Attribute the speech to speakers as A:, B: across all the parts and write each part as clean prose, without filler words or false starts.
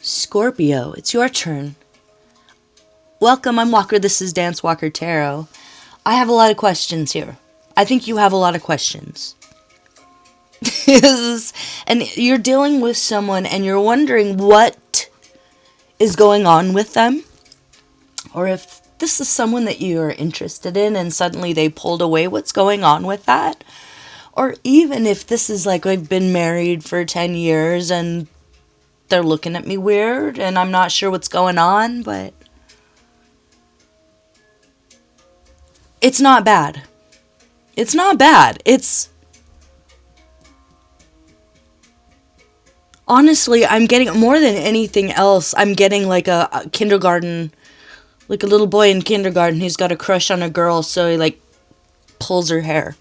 A: Scorpio, it's your turn. Welcome, I'm Walker. This is Dance Walker Tarot. I have a lot of questions here. I think you have a lot of questions. And you're dealing with someone and you're wondering what is going on with them. Or if this is someone that you're interested in and suddenly they pulled away, what's going on with that? Or even if this is like I've been married for 10 years and they're looking at me weird and I'm not sure what's going on, but it's not bad. It's not bad. It's honestly, I'm getting more than anything else. I'm getting like a kindergarten, like a little boy in kindergarten who's got a crush on a girl, so he like pulls her hair.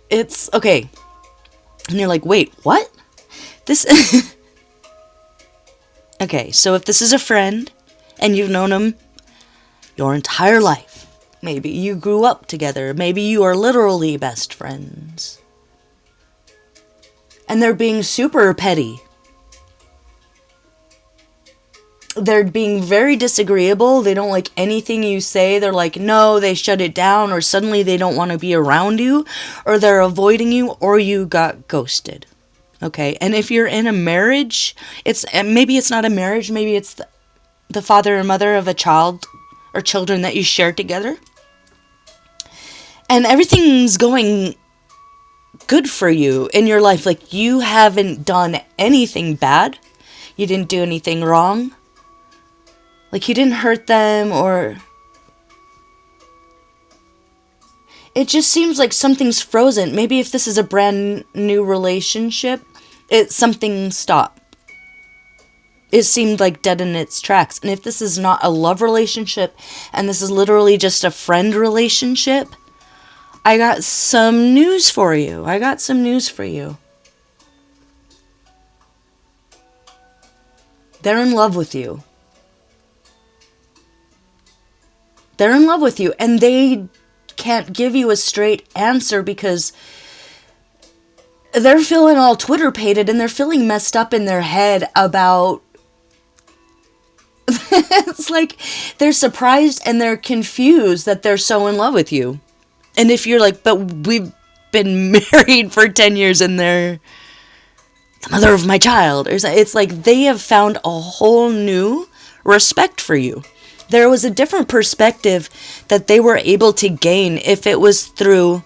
A: it's okay. And you're like, wait, what? This Okay, so if this is a friend and you've known him your entire life, maybe you grew up together, maybe you are literally best friends, and they're being super petty. They're being very disagreeable. They don't like anything you say. They're like, no, they shut it down, or suddenly they don't want to be around you, or they're avoiding you, or you got ghosted. Okay, and if you're in a marriage, maybe it's not a marriage, maybe it's the father and mother of a child or children that you share together. And everything's going good for you in your life. Like, you haven't done anything bad. You didn't do anything wrong. Like, you didn't hurt them, or it just seems like something's frozen. Maybe if this is a brand new relationship, something stopped. It seemed like dead in its tracks. And if this is not a love relationship, and this is literally just a friend relationship, I got some news for you. They're in love with you. They're in love with you, and they can't give you a straight answer because they're feeling all Twitter-pated and they're feeling messed up in their head about... It's like they're surprised and they're confused that they're so in love with you. And if you're like, but we've been married for 10 years and they're the mother of my child, it's like they have found a whole new respect for you. There was a different perspective that they were able to gain if it was through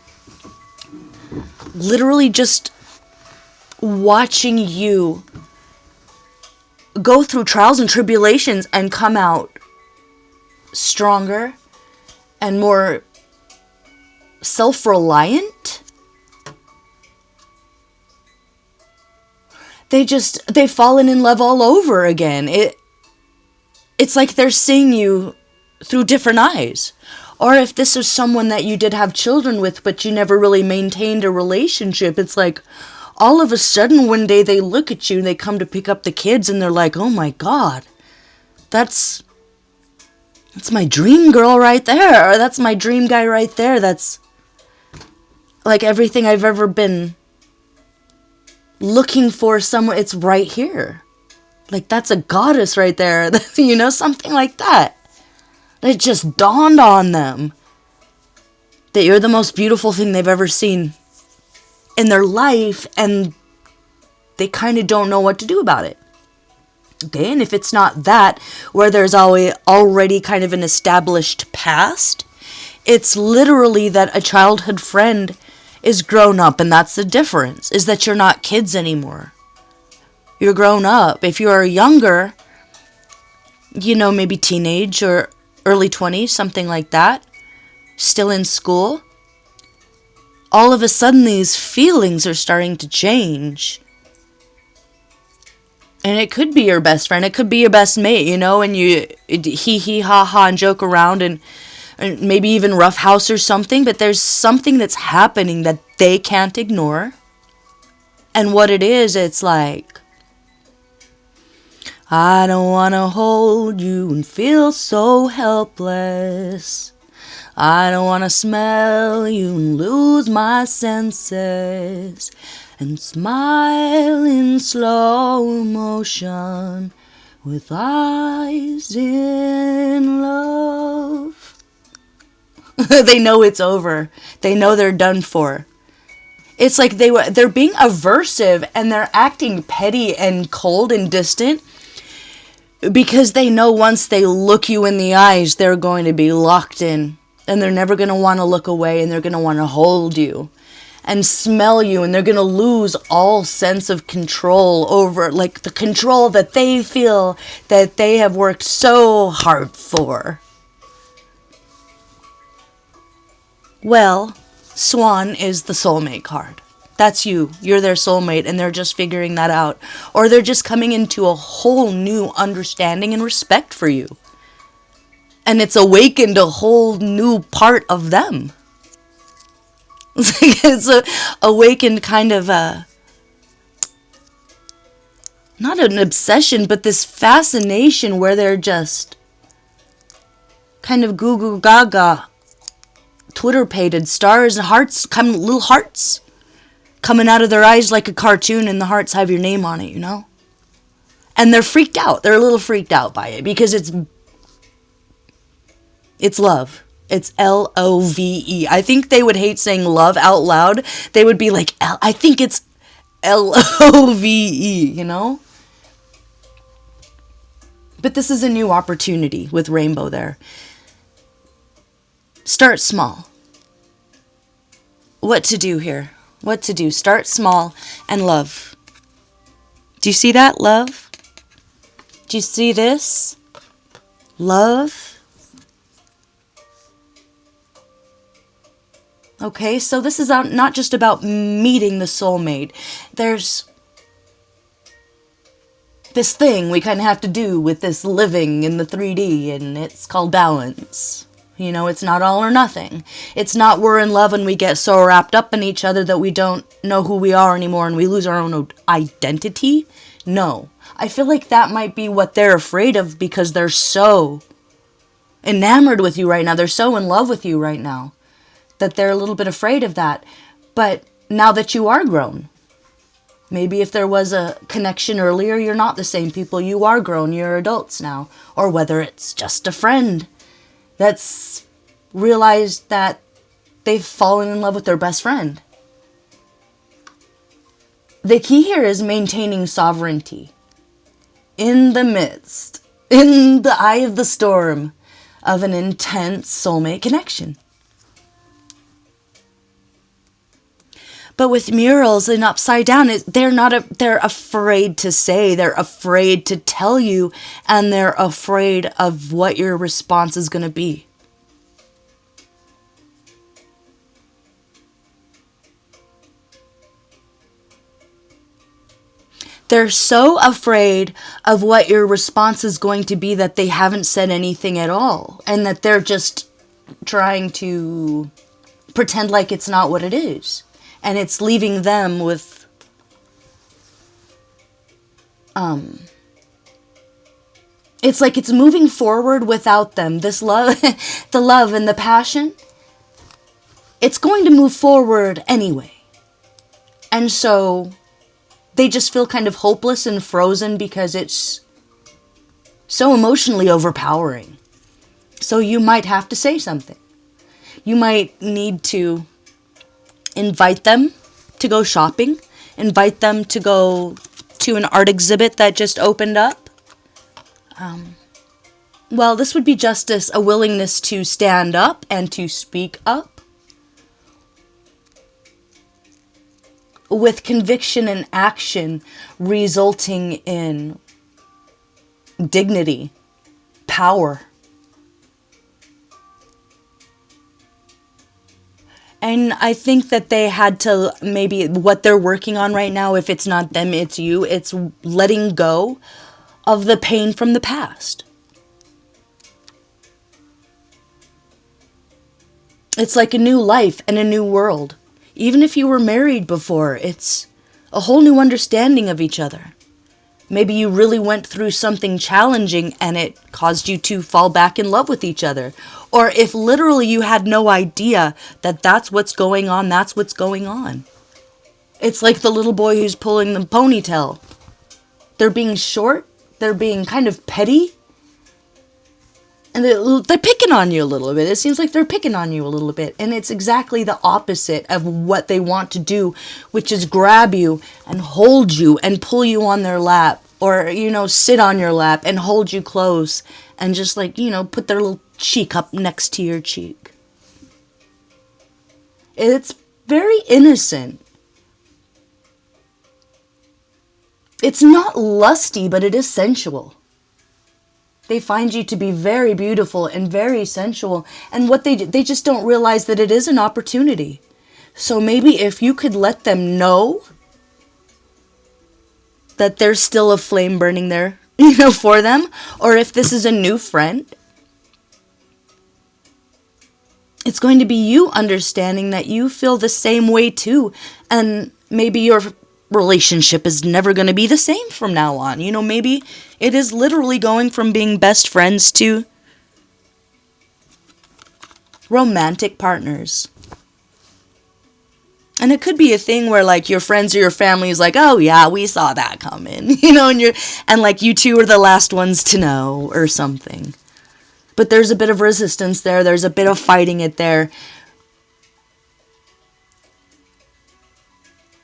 A: literally just watching you go through trials and tribulations and come out stronger and more self-reliant. They've fallen in love all over again. It's like they're seeing you through different eyes. Or if this is someone that you did have children with, but you never really maintained a relationship, it's like all of a sudden one day they look at you and they come to pick up the kids and they're like, oh my God, that's my dream girl right there. Or that's my dream guy right there. That's like everything I've ever been looking for somewhere. It's right here. Like, that's a goddess right there. You know, something like that. It just dawned on them that you're the most beautiful thing they've ever seen in their life, and they kind of don't know what to do about it. Okay, and if it's not that, where there's already kind of an established past, it's literally that a childhood friend is grown up, and that's the difference, is that you're not kids anymore. You're grown up. If you are younger, you know, maybe teenage or early 20s, something like that, still in school, all of a sudden these feelings are starting to change. And it could be your best friend. It could be your best mate, you know, and you hee ha ha and joke around and maybe even roughhouse or something. But there's something that's happening that they can't ignore. And what it is, it's like, I don't want to hold you and feel so helpless. I don't want to smell you and lose my senses. and smile in slow motion with eyes in love. They know it's over. They know they're done for. It's like they're being aversive and they're acting petty and cold and distant because they know once they look you in the eyes, they're going to be locked in and they're never going to want to look away, and they're going to want to hold you and smell you, and they're going to lose all sense of control over, like, the control that they feel that they have worked so hard for. Well, Swan is the soulmate card. That's you. You're their soulmate, and they're just figuring that out. Or they're just coming into a whole new understanding and respect for you. And it's awakened a whole new part of them. It's a awakened kind of a, not an obsession, but this fascination where they're just kind of goo goo gaga, Twitter-pated, stars and hearts, little hearts coming out of their eyes like a cartoon, and the hearts have your name on it, you know? And they're freaked out. They're a little freaked out by it because it's love. It's Love. I think they would hate saying love out loud. They would be like, I think it's Love, you know? But this is a new opportunity with Rainbow there. Start small. What to do here? What to do? Start small and love. Do you see that? Love? Do you see this? Love? Okay, so this is not just about meeting the soulmate. There's this thing we kind of have to do with this living in the 3D, and it's called balance. You know, it's not all or nothing. It's not we're in love and we get so wrapped up in each other that we don't know who we are anymore and we lose our own identity. No. I feel like that might be what they're afraid of because they're so enamored with you right now. They're so in love with you right now that they're a little bit afraid of that. But now that you are grown, maybe if there was a connection earlier, you're not the same people. You are grown. You're adults now. Or whether it's just a friend that's realized that they've fallen in love with their best friend. The key here is maintaining sovereignty in the midst, in the eye of the storm of an intense soulmate connection. But with murals and upside down, they're afraid to say, they're afraid to tell you, and they're afraid of what your response is going to be. They're so afraid of what your response is going to be that they haven't said anything at all, and that they're just trying to pretend like it's not what it is. And it's leaving them with it's like it's moving forward without them. This love, the love and the passion, it's going to move forward anyway. And so they just feel kind of hopeless and frozen because it's so emotionally overpowering. So you might have to say something. You might need to invite them to go shopping. Invite them to go to an art exhibit that just opened up. Well, this would be justice, a willingness to stand up and to speak up. With conviction and action resulting in dignity, power. And I think that they had to, maybe what they're working on right now, if it's not them, it's you, it's letting go of the pain from the past. It's like a new life and a new world. Even if you were married before, it's a whole new understanding of each other. Maybe you really went through something challenging and it caused you to fall back in love with each other. Or if literally you had no idea that that's what's going on, that's what's going on. It's like the little boy who's pulling the ponytail. They're being short. They're being kind of petty. And they're picking on you a little bit. It seems like they're picking on you a little bit. And it's exactly the opposite of what they want to do, which is grab you and hold you and pull you on their lap. Or, you know, sit on your lap and hold you close. And just like, you know, put their little cheek up next to your cheek. It's very innocent. It's not lusty, but it is sensual. They find you to be very beautiful and very sensual. And what they just don't realize that it is an opportunity. So maybe if you could let them know that there's still a flame burning there, you know, for them. Or if this is a new friend, it's going to be you understanding that you feel the same way too. And maybe your relationship is never going to be the same from now on. You know, maybe it is literally going from being best friends to romantic partners. And it could be a thing where like your friends or your family is like, oh yeah, we saw that coming, you know, and like you two are the last ones to know or something. But there's a bit of resistance there. There's a bit of fighting it there.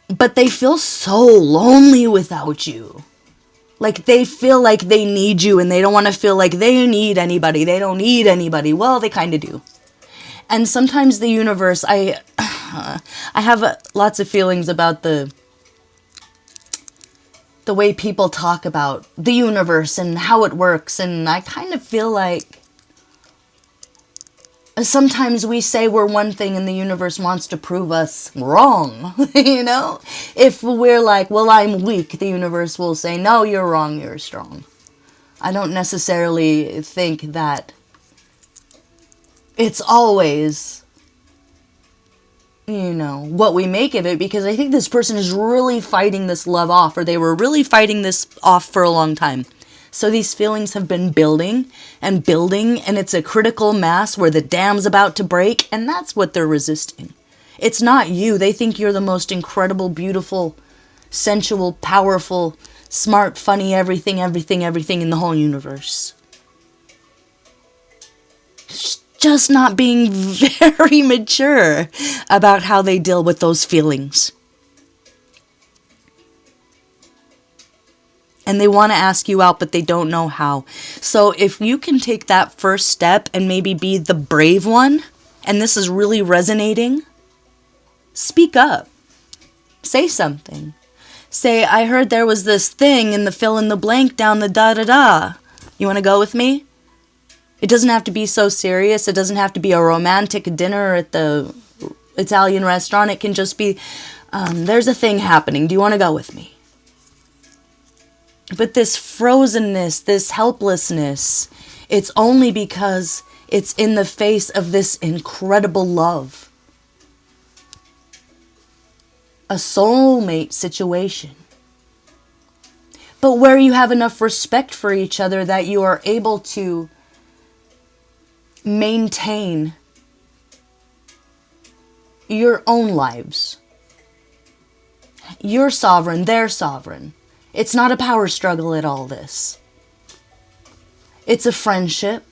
A: But they feel so lonely without you. Like they feel like they need you and they don't want to feel like they need anybody. They don't need anybody. Well, they kind of do. And sometimes the universe, I have lots of feelings about the way people talk about the universe and how it works. And I kind of feel like sometimes we say we're one thing and the universe wants to prove us wrong, you know? If we're like, well, I'm weak, the universe will say, no, you're wrong, you're strong. I don't necessarily think that it's always, you know, what we make of it, because I think this person is really fighting this love off, or they were really fighting this off for a long time. So these feelings have been building and building, and it's a critical mass where the dam's about to break, and that's what they're resisting. It's not you. They think you're the most incredible, beautiful, sensual, powerful, smart, funny, everything in the whole universe. Just not being very mature about how they deal with those feelings. And they want to ask you out, but they don't know how. So if you can take that first step and maybe be the brave one, and this is really resonating, speak up. Say something. Say, I heard there was this thing in the fill in the blank down the da-da-da. You want to go with me? It doesn't have to be so serious. It doesn't have to be a romantic dinner at the Italian restaurant. It can just be, there's a thing happening. Do you want to go with me? But this frozenness, this helplessness, it's only because it's in the face of this incredible love. A soulmate situation. But where you have enough respect for each other that you are able to maintain your own lives. You're sovereign, they're sovereign. It's not a power struggle at all, this. It's a friendship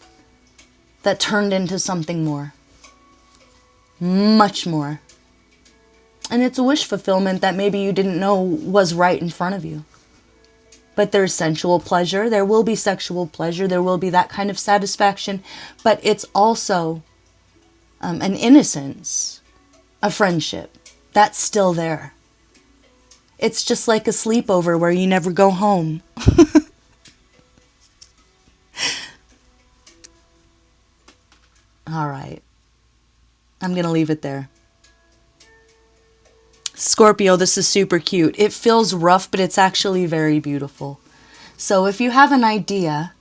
A: that turned into something more. Much more. And it's a wish fulfillment that maybe you didn't know was right in front of you. But there's sensual pleasure, there will be sexual pleasure, there will be that kind of satisfaction, but it's also an innocence, a friendship, that's still there. It's just like a sleepover where you never go home. All right. I'm going to leave it there. Scorpio, this is super cute. It feels rough, but it's actually very beautiful. So if you have an idea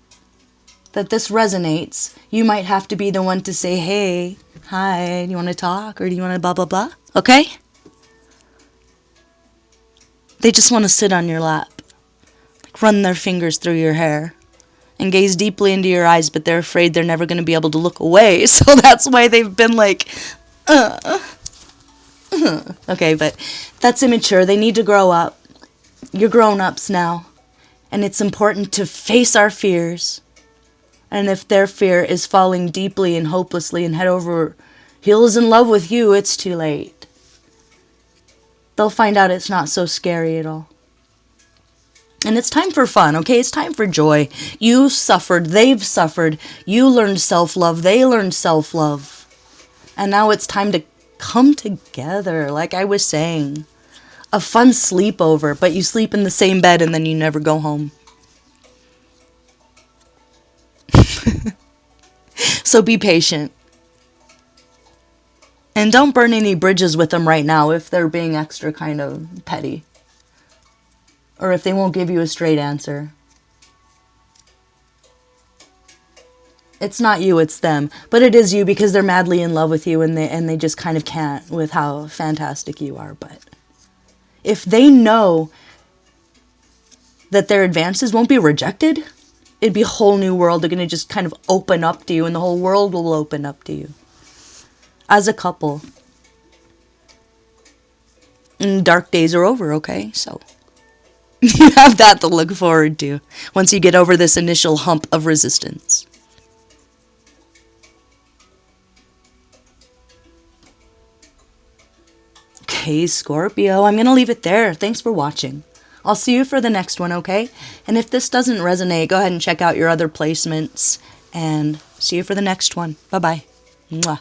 A: that this resonates, you might have to be the one to say, hey, hi, do you want to talk? Or do you want to blah, blah, blah? Okay? They just want to sit on your lap, like run their fingers through your hair, and gaze deeply into your eyes, but they're afraid they're never going to be able to look away. So that's why they've been like, Okay, but that's immature. They need to grow up. You're grown-ups now. And it's important to face our fears. And if their fear is falling deeply and hopelessly and head over heels in love with you, it's too late. They'll find out it's not so scary at all. And it's time for fun, okay? It's time for joy. You suffered, they've suffered. You learned self-love, they learned self-love. And now it's time to come together, like I was saying. A fun sleepover, but you sleep in the same bed and then you never go home. So be patient. And don't burn any bridges with them right now if they're being extra kind of petty. Or if they won't give you a straight answer. It's not you, it's them. But it is you because they're madly in love with you and they just kind of can't with how fantastic you are. But if they know that their advances won't be rejected, it'd be a whole new world. They're going to just kind of open up to you and the whole world will open up to you. As a couple. And dark days are over, okay? So you have that to look forward to once you get over this initial hump of resistance. Okay, Scorpio, I'm going to leave it there. Thanks for watching. I'll see you for the next one, okay? And if this doesn't resonate, go ahead and check out your other placements. And see you for the next one. Bye-bye. Mwah.